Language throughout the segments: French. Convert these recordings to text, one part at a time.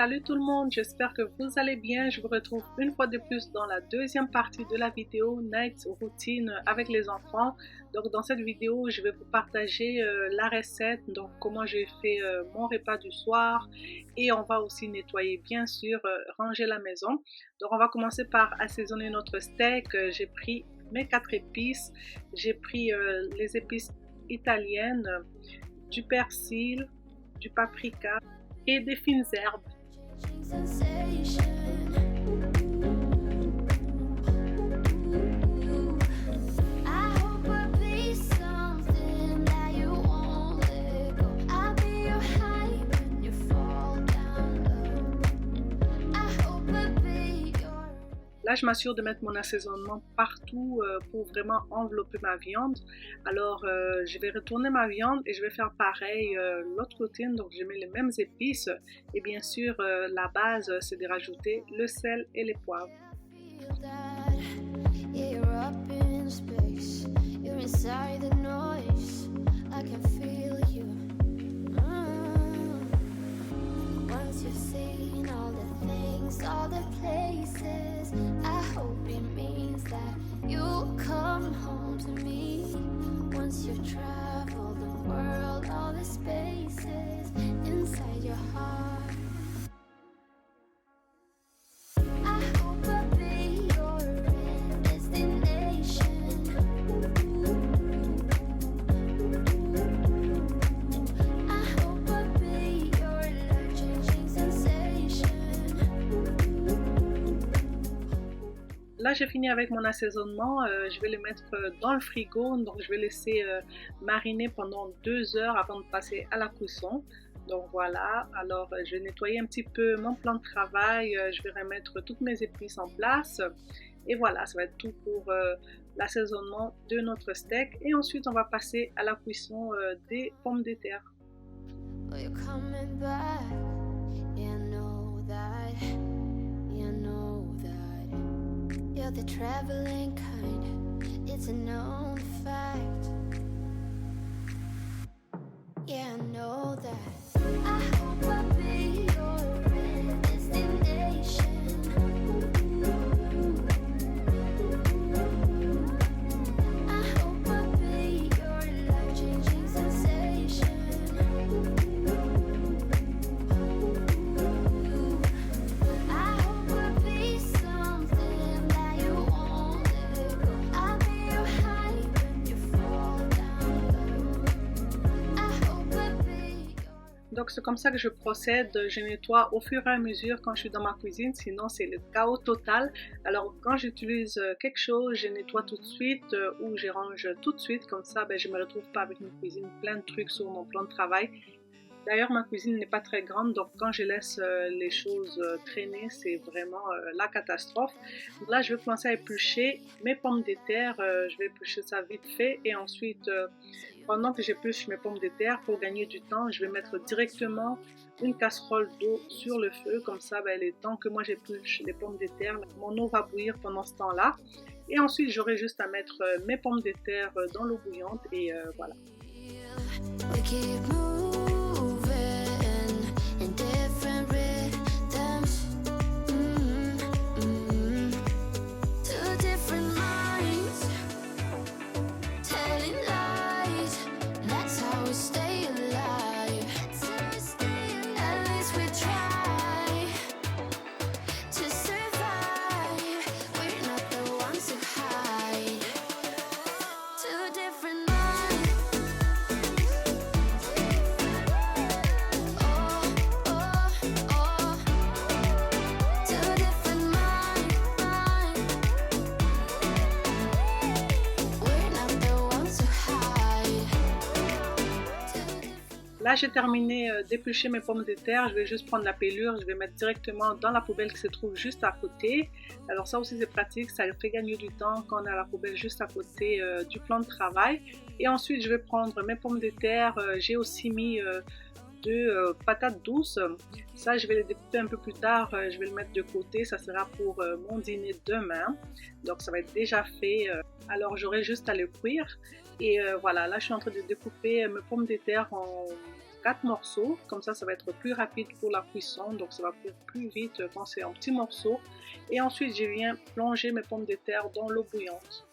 Salut tout le monde, j'espère que vous allez bien. Je vous retrouve une fois de plus dans la deuxième partie de la vidéo Night Routine avec les enfants. Donc dans cette vidéo, je vais vous partager la recette, donc comment j'ai fait mon repas du soir, et on va aussi nettoyer bien sûr, ranger la maison. Donc on va commencer par assaisonner notre steak. J'ai pris mes 4 épices, j'ai pris les épices italiennes, du persil, du paprika et des fines herbes. Là, je m'assure de mettre mon assaisonnement partout pour vraiment envelopper ma viande. Alors, je vais retourner ma viande et je vais faire pareil l'autre routine. Donc, je mets les mêmes épices. Et bien sûr, la base, c'est de rajouter le sel et les poivres. All the places, I hope it means that you'll come home to me. Once you've traveled the world, all the spaces inside your heart. Là, j'ai fini avec mon assaisonnement. Je vais le mettre dans le frigo. Donc, je vais laisser mariner pendant 2 heures avant de passer à la cuisson. Donc, voilà. Alors, je vais nettoyer un petit peu mon plan de travail. Je vais remettre toutes mes épices en place. Et voilà, ça va être tout pour l'assaisonnement de notre steak. Et ensuite, on va passer à la cuisson des pommes de terre. You're the traveling kind, it's a known fact. Yeah, I know that. I hope I'll be your destination. I hope I'll be your life-changing sensation. Donc c'est comme ça que je procède, je nettoie au fur et à mesure quand je suis dans ma cuisine, sinon c'est le chaos total. Alors quand j'utilise quelque chose, je nettoie tout de suite ou je range tout de suite, comme ça je ne me retrouve pas avec une cuisine plein de trucs sur mon plan de travail. D'ailleurs ma cuisine n'est pas très grande, donc quand je laisse les choses traîner, c'est vraiment la catastrophe. Donc là je vais commencer à éplucher mes pommes de terre, je vais éplucher ça vite fait et ensuite pendant que j'épluche mes pommes de terre, pour gagner du temps, je vais mettre directement une casserole d'eau sur le feu, comme ça le temps que moi j'épluche les pommes de terre, mon eau va bouillir pendant ce temps-là. Et ensuite j'aurai juste à mettre mes pommes de terre dans l'eau bouillante et voilà. Là, j'ai terminé d'éplucher mes pommes de terre. Je vais juste prendre la pelure, je vais mettre directement dans la poubelle qui se trouve juste à côté. Alors ça aussi c'est pratique, ça fait gagner du temps quand on a la poubelle juste à côté du plan de travail. Et ensuite, je vais prendre mes pommes de terre. J'ai aussi mis de patates douces. Ça, je vais les découper un peu plus tard. Je vais le mettre de côté. Ça sera pour mon dîner demain. Donc ça va être déjà fait. Alors j'aurai juste à le cuire. Et voilà, là je suis en train de découper mes pommes de terre 4 morceaux, comme ça va être plus rapide pour la cuisson, donc ça va cuire plus vite quand c'est en petits morceaux. Et ensuite je viens plonger mes pommes de terre dans l'eau bouillante.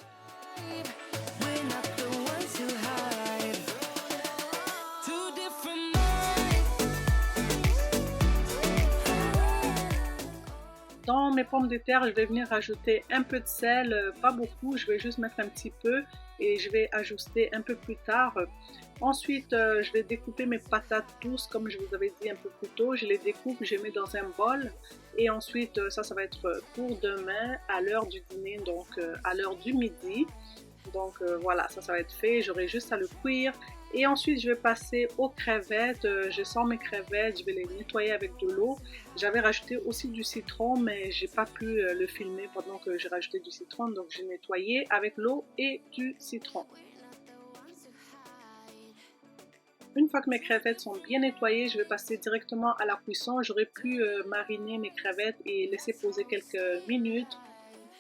Dans mes pommes de terre, je vais venir rajouter un peu de sel, pas beaucoup, je vais juste mettre un petit peu et je vais ajuster un peu plus tard. Ensuite, je vais découper mes patates douces comme je vous avais dit un peu plus tôt. Je les découpe, je les mets dans un bol et ensuite ça va être pour demain à l'heure du dîner, donc à l'heure du midi. Donc voilà, ça va être fait, j'aurai juste à le cuire. Et ensuite, je vais passer aux crevettes. Je sors mes crevettes, je vais les nettoyer avec de l'eau. J'avais rajouté aussi du citron, mais j'ai pas pu le filmer pendant que j'ai rajouté du citron. Donc, j'ai nettoyé avec l'eau et du citron. Une fois que mes crevettes sont bien nettoyées, je vais passer directement à la cuisson. J'aurais pu mariner mes crevettes et laisser poser quelques minutes,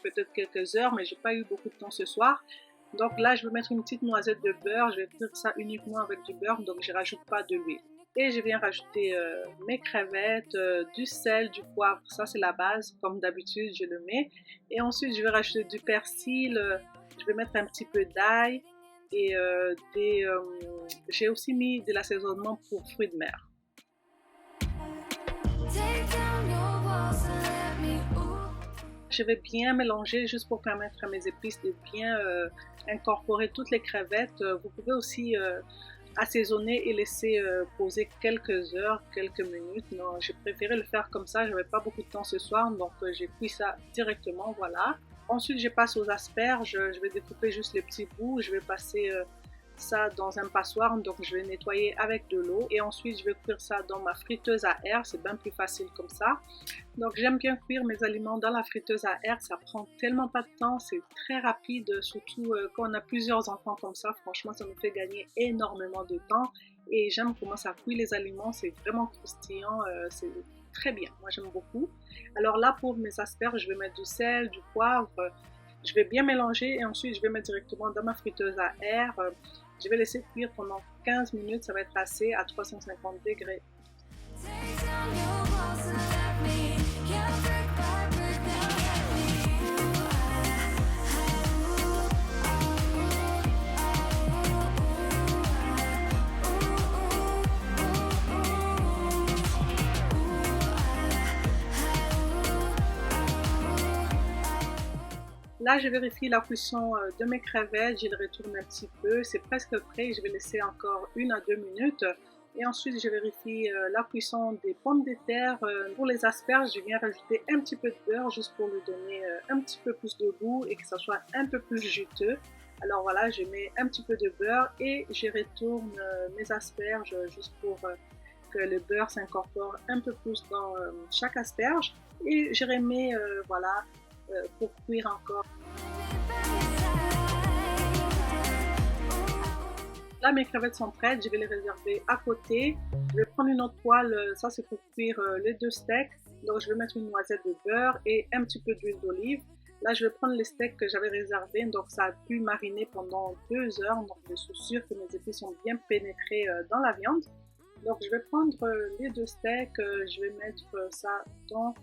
peut-être quelques heures, mais j'ai pas eu beaucoup de temps ce soir. Donc là, je vais mettre une petite noisette de beurre. Je vais faire ça uniquement avec du beurre, donc je ne rajoute pas de l'huile. Et je viens rajouter mes crevettes, du sel, du poivre. Ça, c'est la base. Comme d'habitude, je le mets. Et ensuite, je vais rajouter du persil. Je vais mettre un petit peu d'ail. Et j'ai aussi mis de l'assaisonnement pour fruits de mer. Je vais bien mélanger juste pour permettre à mes épices de bien incorporer toutes les crevettes. Vous pouvez aussi assaisonner et laisser poser quelques heures, quelques minutes. Non, j'ai préféré le faire comme ça, j'avais pas beaucoup de temps ce soir, donc j'ai cuit ça directement, voilà. Ensuite, je passe aux asperges, je vais découper juste les petits bouts, je vais passer ça dans un passoire, donc je vais nettoyer avec de l'eau et ensuite je vais cuire ça dans ma friteuse à air, c'est bien plus facile comme ça. Donc j'aime bien cuire mes aliments dans la friteuse à air, ça prend tellement pas de temps, c'est très rapide, surtout quand on a plusieurs enfants comme ça, franchement ça me fait gagner énormément de temps et j'aime comment ça cuit les aliments, c'est vraiment croustillant, c'est très bien, moi j'aime beaucoup. Alors là pour mes asperges, je vais mettre du sel, du poivre, je vais bien mélanger et ensuite je vais mettre directement dans ma friteuse à air. Je vais laisser cuire pendant 15 minutes, ça va être assez à 350 degrés. Là, je vérifie la cuisson de mes crevettes, je les retourne un petit peu, c'est presque prêt, je vais laisser encore 1 à 2 minutes. Et ensuite, je vérifie la cuisson des pommes de terre. Pour les asperges, je viens rajouter un petit peu de beurre juste pour lui donner un petit peu plus de goût et que ça soit un peu plus juteux. Alors voilà, je mets un petit peu de beurre et je retourne mes asperges juste pour que le beurre s'incorpore un peu plus dans chaque asperge. Et je remets, voilà, pour cuire encore. Là, mes crevettes sont prêtes, je vais les réserver à côté. Je vais prendre une autre poêle, ça c'est pour cuire les 2 steaks. Donc je vais mettre une noisette de beurre et un petit peu d'huile d'olive. Là, je vais prendre les steaks que j'avais réservés, donc ça a pu mariner pendant 2 heures. Donc je suis sûre que mes épices sont bien pénétrées dans la viande. Donc je vais prendre les 2 steaks, je vais mettre ça dans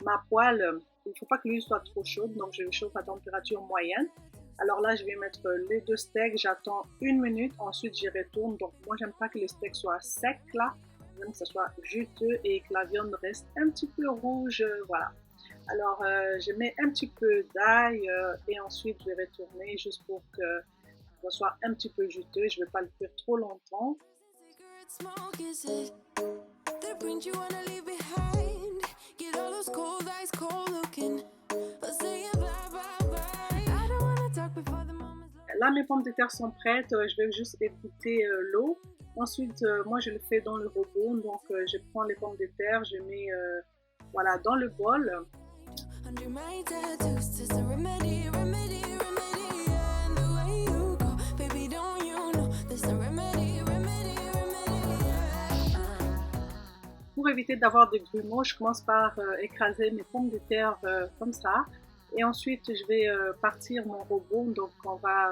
ma poêle. Il ne faut pas que l'huile soit trop chaude, donc je le chauffe à température moyenne. Alors là, je vais mettre les 2 steaks, j'attends 1 minute, ensuite j'y retourne. Donc moi, j'aime pas que les steaks soient secs là, j'aime que ça soit juteux et que la viande reste un petit peu rouge, voilà. Alors je mets un petit peu d'ail et ensuite je vais retourner juste pour que ça soit un petit peu juteux, je ne vais pas le cuire trop longtemps. Là, mes pommes de terre sont prêtes, je vais juste égoutter l'eau. Ensuite, moi, je le fais dans le robot, donc je prends les pommes de terre, je mets voilà, dans le bol. Pour éviter d'avoir des grumeaux, je commence par écraser mes pommes de terre comme ça. Et ensuite, je vais partir mon robot. Donc, on va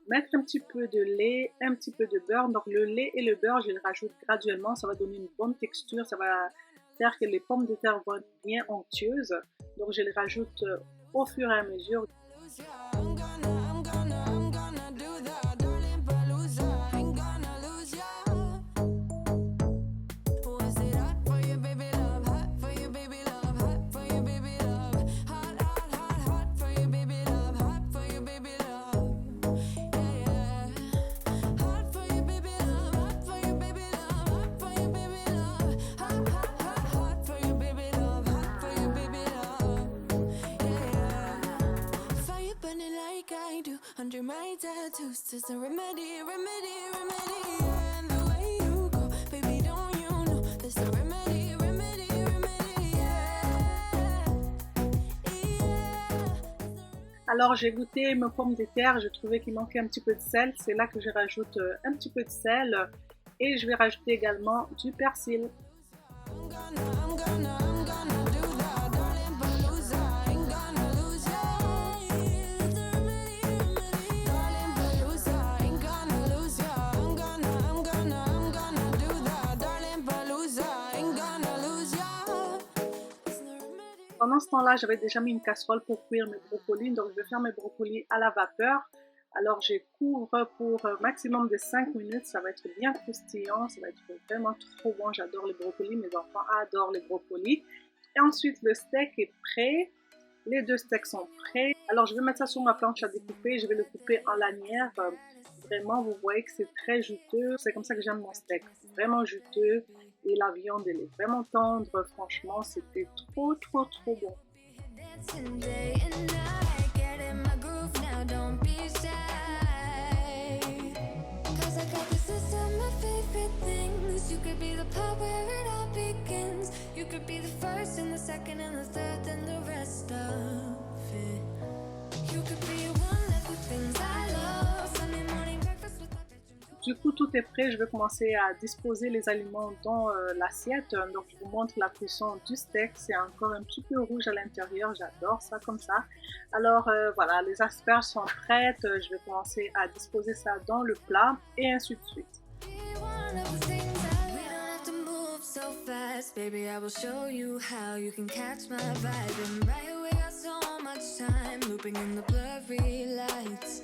mettre un petit peu de lait, un petit peu de beurre. Donc le lait et le beurre, je les rajoute graduellement. Ça va donner une bonne texture. Ça va faire que les pommes de terre vont être bien onctueuses. Donc je les rajoute au fur et à mesure. Under my tattoos, there's a remedy, remedy, remedy. And the way you go, baby, don't you know? There's a remedy, remedy, remedy. Yeah, yeah. Alors j'ai goûté mes pommes de terre, je trouvais qu'il manquait un petit peu de sel. C'est là que je rajoute un petit peu de sel et je vais rajouter également du persil. I'm gonna do that, darling, Palooza. Ain't gonna lose ya. There's a remedy, remedy. Darling, Palooza. Ain't gonna lose ya. I'm gonna do that, darling, Palooza. Ain't gonna lose ya. There's no remedy. Pendant ce temps-là, j'avais déjà mis une casserole pour cuire mes brocolis, donc je vais faire mes brocolis à la vapeur. Alors je couvre pour maximum de 5 minutes, ça va être bien croustillant, ça va être vraiment trop bon, j'adore les brocolis, mes enfants adorent les brocolis. Et ensuite le steak est prêt, les deux steaks sont prêts. Alors je vais mettre ça sur ma planche à découper, je vais le couper en lanières. Vraiment vous voyez que c'est très juteux, c'est comme ça que j'aime mon steak, vraiment juteux. Et la viande elle est vraiment tendre, franchement c'était trop bon. Dancing day and night, get in my groove now, don't be shy. 'Cause I got the system of favorite things. You could be the part where it all begins. You could be the first and the second and the third and the rest of it. You could be one of the things I love. Sunday morning breakfast with my bedroom. Du coup, tout est prêt. Je vais commencer à disposer les aliments dans l'assiette. Donc, je vous montre la cuisson du steak. C'est encore un petit peu rouge à l'intérieur. J'adore ça comme ça. Alors, voilà, les asperges sont prêtes. Je vais commencer à disposer ça dans le plat et ainsi de suite. Be one of the things we don't have to move so fast, baby. I will show you how you can catch my vibe. And right away, got so much time looping in the blurry lights.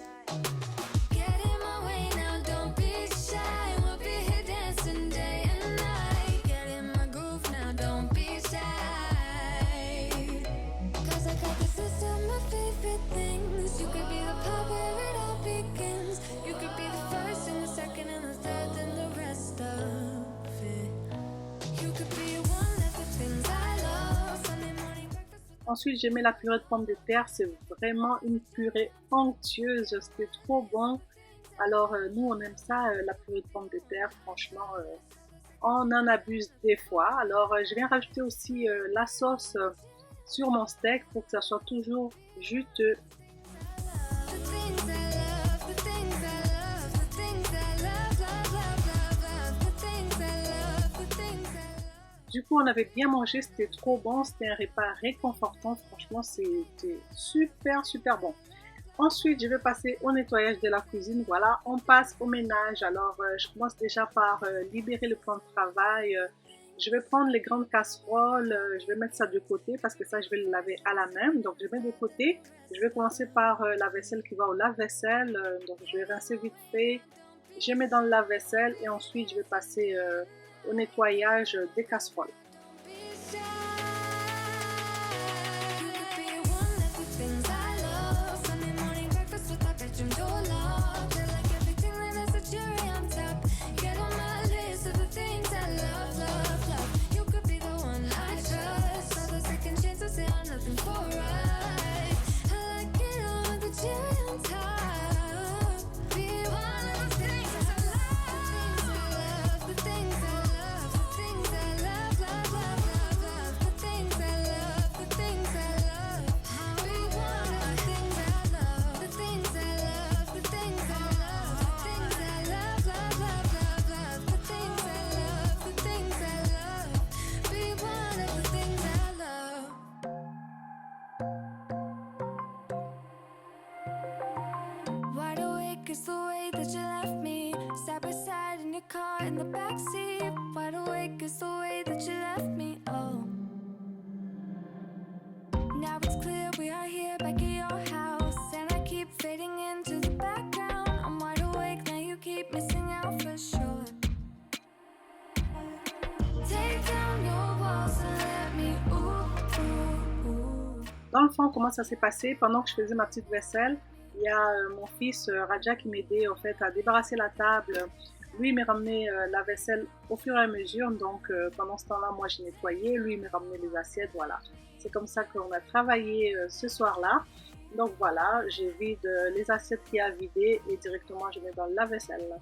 Get in my way now, don't be shy. We'll be here dancing day and night. Get in my groove now, don't be shy. 'Cause I got the system of favorite things. You could be the part where it all begins. You could be the first and the second and the third and the rest of it. You could be one of the things I love. Sunday morning breakfast with Ensuite, j'ai mis la purée de pommes de terre. C'est vraiment une purée onctueuse. C'était trop bon. Alors, nous, on aime ça, la purée de pommes de terre. Franchement, on en abuse des fois. Alors, je viens rajouter aussi la sauce sur mon steak pour que ça soit toujours juteux. the things I love, the things I love, the things I love, love, love, love, love, the things I love, the things I love. Du coup, on avait bien mangé, c'était trop bon, c'était un repas réconfortant, franchement, c'était super bon. Ensuite, je vais passer au nettoyage de la cuisine, voilà, on passe au ménage. Alors, je commence déjà par libérer le plan de travail. Je vais prendre les grandes casseroles, je vais mettre ça de côté parce que ça, je vais le laver à la main. Donc, je mets de côté. Je vais commencer par la vaisselle qui va au lave-vaisselle. Donc, je vais rincer vite fait. Je mets dans le lave-vaisselle et ensuite, je vais passer au nettoyage des casseroles. Be shy. You could be one of the things I love. Sunday morning breakfast with my bedroom door locked. I like everything that has a cherry on top. Get on my list of the things I love, love, love. You could be the one I trust. All the second chances, they are nothing for us. I like it all with the cherry on top. Be one of the things I love. The things I love, the things I love, the things I love, love, love, love, love. The things I love, the things I love. Be one of the things I love. The things I love, the things I love, the things I love, love, love, love, love. The things I love, the things I love. Be one of the things I love. Wide awake is the car in the backseat, wide awake is the way that you left me. Oh, now it's clear we are here back at your house, and I keep fading into the background. I'm wide awake now, you keep missing out for sure. Take down your walls and let me ooh. Dans le fond, comment ça s'est passé? Pendant que je faisais ma petite vaisselle, il y a mon fils Raja qui m'aidait en fait à débarrasser la table. Lui, il m'a ramené la vaisselle au fur et à mesure. Donc, pendant ce temps-là, moi, j'ai nettoyé. Lui, il m'a ramené les assiettes. Voilà. C'est comme ça qu'on a travaillé ce soir-là. Donc, voilà, j'ai vide les assiettes qu'il y a à vider et directement, je mets dans la vaisselle.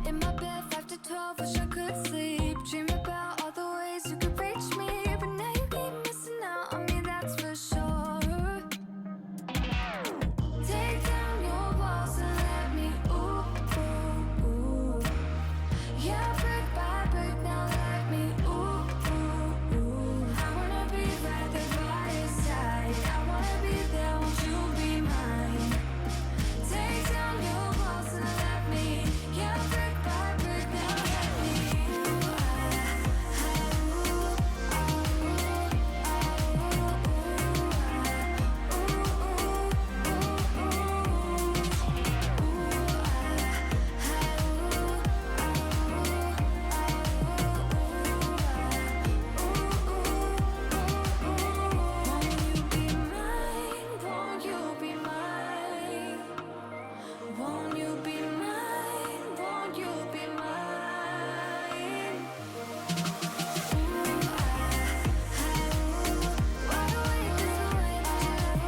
In my bed 5 to 12, wish I could sleep. Dream about all the ways you could reach me, but now you keep missing out on me, that's for sure. Take down your walls and let me ooh. Yeah, brick by brick, now let me ooh. I wanna be right there by your side. I wanna be there, won't you be mine? Take down your walls and let me, yeah, brick by brick, now let me Won't you be mine? Won't you be mine? Won't you be mine? Wide awake is the way that you left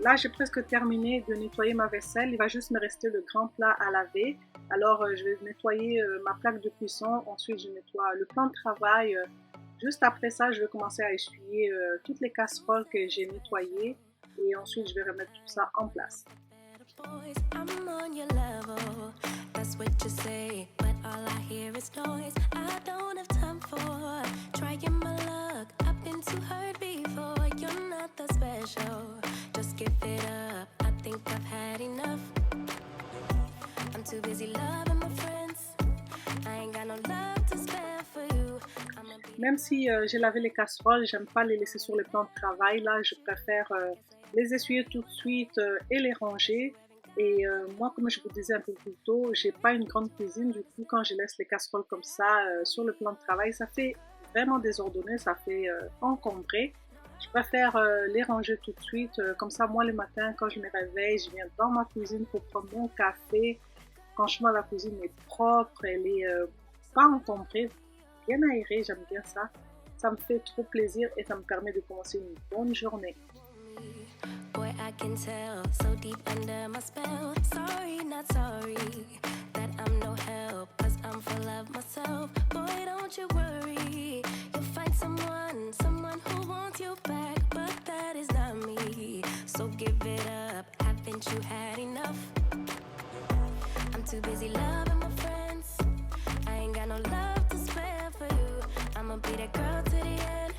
Là, j'ai presque terminé de nettoyer ma vaisselle. Il va juste me rester le grand plat à laver. Alors, je vais nettoyer ma plaque de cuisson. Ensuite, je nettoie le plan de travail. Juste après ça, je vais commencer à essuyer toutes les casseroles que j'ai nettoyées. Et ensuite, je vais remettre tout ça en place. boys, I'm on your level. That's what you say, but all I hear is noise. I don't have time for trying my luck. I've been too hurt before. You're not that special. Just give it up. I think I've had enough. I'm too busy loving my friends. I ain't got no love to spare for you. I'ma be Même si j'ai lavé les casseroles, j'aime pas les laisser sur le plan de travail. Là, je préfère les essuyer tout de suite et les ranger. Et moi, comme je vous disais un peu plus tôt, j'ai pas une grande cuisine. Du coup, quand je laisse les casseroles comme ça sur le plan de travail, ça fait vraiment désordonné, ça fait encombré. Je préfère les ranger tout de suite. Comme ça, moi, le matin, quand je me réveille, je viens dans ma cuisine pour prendre mon café. Franchement, la cuisine est propre, elle est pas encombrée, bien aérée, j'aime bien ça. Ça me fait trop plaisir et ça me permet de commencer une bonne journée. boy, I can tell, so deep under my spell. Sorry, not sorry, that I'm no help, cause I'm full of myself. Boy, don't you worry, you'll find someone who wants you back, but that is not me. So give it up, haven't you had enough? I'm too busy loving my friends. I ain't got no love to spare for you. I'ma be that girl to the end.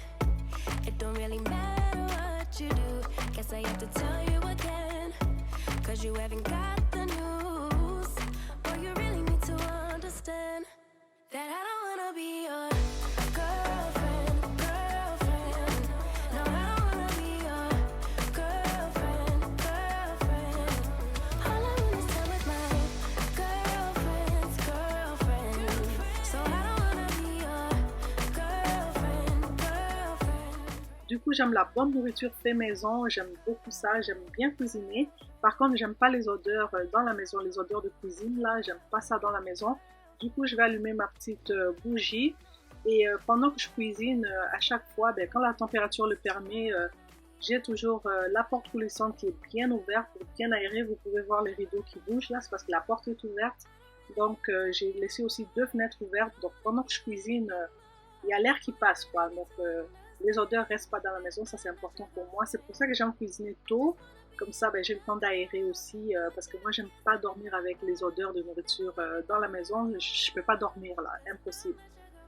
It don't really matter what you do. Guess I have to tell you again, cause you haven't got the news. Boy, you really need to understand that I don't wanna be your girlfriend. No, I don't wanna be your girlfriend. All I wanna is time with my girlfriend. So I don't wanna be your girlfriend. Du coup, j'aime la bonne nourriture fait maison, j'aime beaucoup ça, j'aime bien cuisiner. Par contre, j'aime pas les odeurs dans la maison, les odeurs de cuisine, là, j'aime pas ça dans la maison. Du coup, je vais allumer ma petite bougie et pendant que je cuisine, à chaque fois, quand la température le permet, j'ai toujours la porte coulissante qui est bien ouverte pour bien aérer. Vous pouvez voir les rideaux qui bougent là, c'est parce que la porte est ouverte. Donc, j'ai laissé aussi 2 fenêtres ouvertes. Donc, pendant que je cuisine, il y a l'air qui passe, quoi. Donc, les odeurs restent pas dans la maison, ça c'est important pour moi. C'est pour ça que j'aime cuisiner tôt. Comme ça, ben, j'ai le temps d'aérer aussi parce que moi, j'aime pas dormir avec les odeurs de nourriture dans la maison. Je peux pas dormir là, impossible.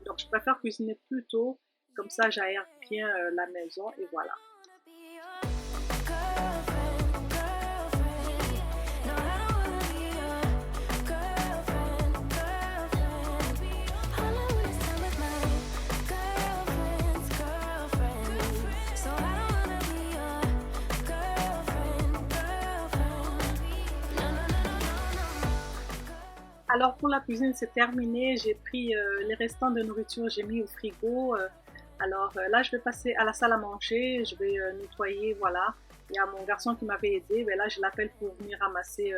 Donc, je préfère cuisiner plus tôt. Comme ça, j'aère bien la maison et voilà. Alors pour la cuisine, c'est terminé. J'ai pris les restants de nourriture, j'ai mis au frigo. Alors là, je vais passer à la salle à manger. Je vais nettoyer, voilà. Il y a mon garçon qui m'avait aidé. Ben là, je l'appelle pour venir ramasser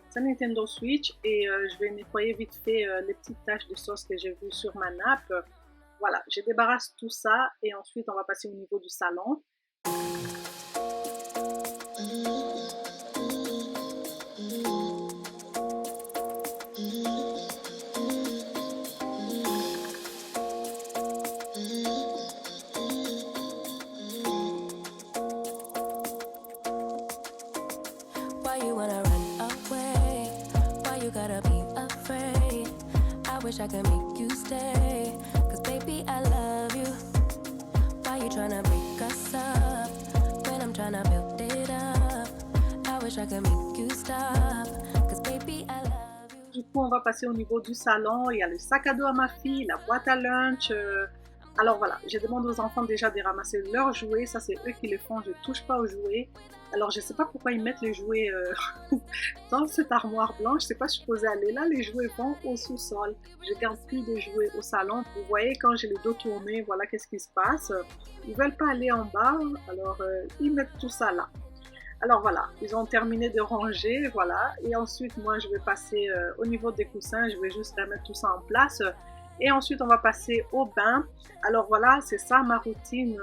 sa Nintendo Switch. Et je vais nettoyer vite fait les petites taches de sauce que j'ai vues sur ma nappe. Voilà, je débarrasse tout ça. Et ensuite, on va passer au niveau du salon. I can make you stay, cause baby I love you. Why you tryna break us up, when I'm tryna build it up. I wish I can make you stop, cause baby I love you. Du coup on va passer au niveau du salon. Il y a le sac à dos à ma fille, la boîte à lunch. Alors voilà, je demande aux enfants déjà de ramasser leurs jouets, ça c'est eux qui les font, je ne touche pas aux jouets. Alors je ne sais pas pourquoi ils mettent les jouets dans cette armoire blanche, c'est pas supposé aller là, les jouets vont au sous-sol. Je garde plus de jouets au salon, vous voyez quand j'ai le dos tourné, voilà qu'est-ce qui se passe. Ils veulent pas aller en bas, alors ils mettent tout ça là. Alors voilà, ils ont terminé de ranger, voilà, et ensuite moi je vais passer au niveau des coussins, je vais juste remettre tout ça en place. Et ensuite, on va passer au bain. Alors voilà, c'est ça ma routine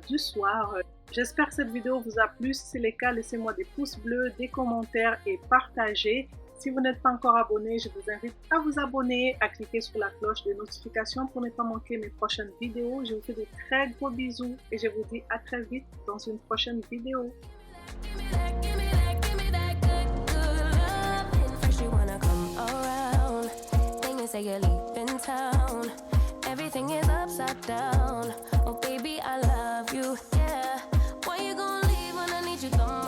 du soir. J'espère que cette vidéo vous a plu. Si c'est le cas, laissez-moi des pouces bleus, des commentaires et partagez. Si vous n'êtes pas encore abonné, je vous invite à vous abonner, à cliquer sur la cloche de notification pour ne pas manquer mes prochaines vidéos. Je vous fais de très gros bisous et je vous dis à très vite dans une prochaine vidéo. Say you're leaving town, everything is upside down. Oh baby, I love you, yeah. Why you gonna leave when I need you? Come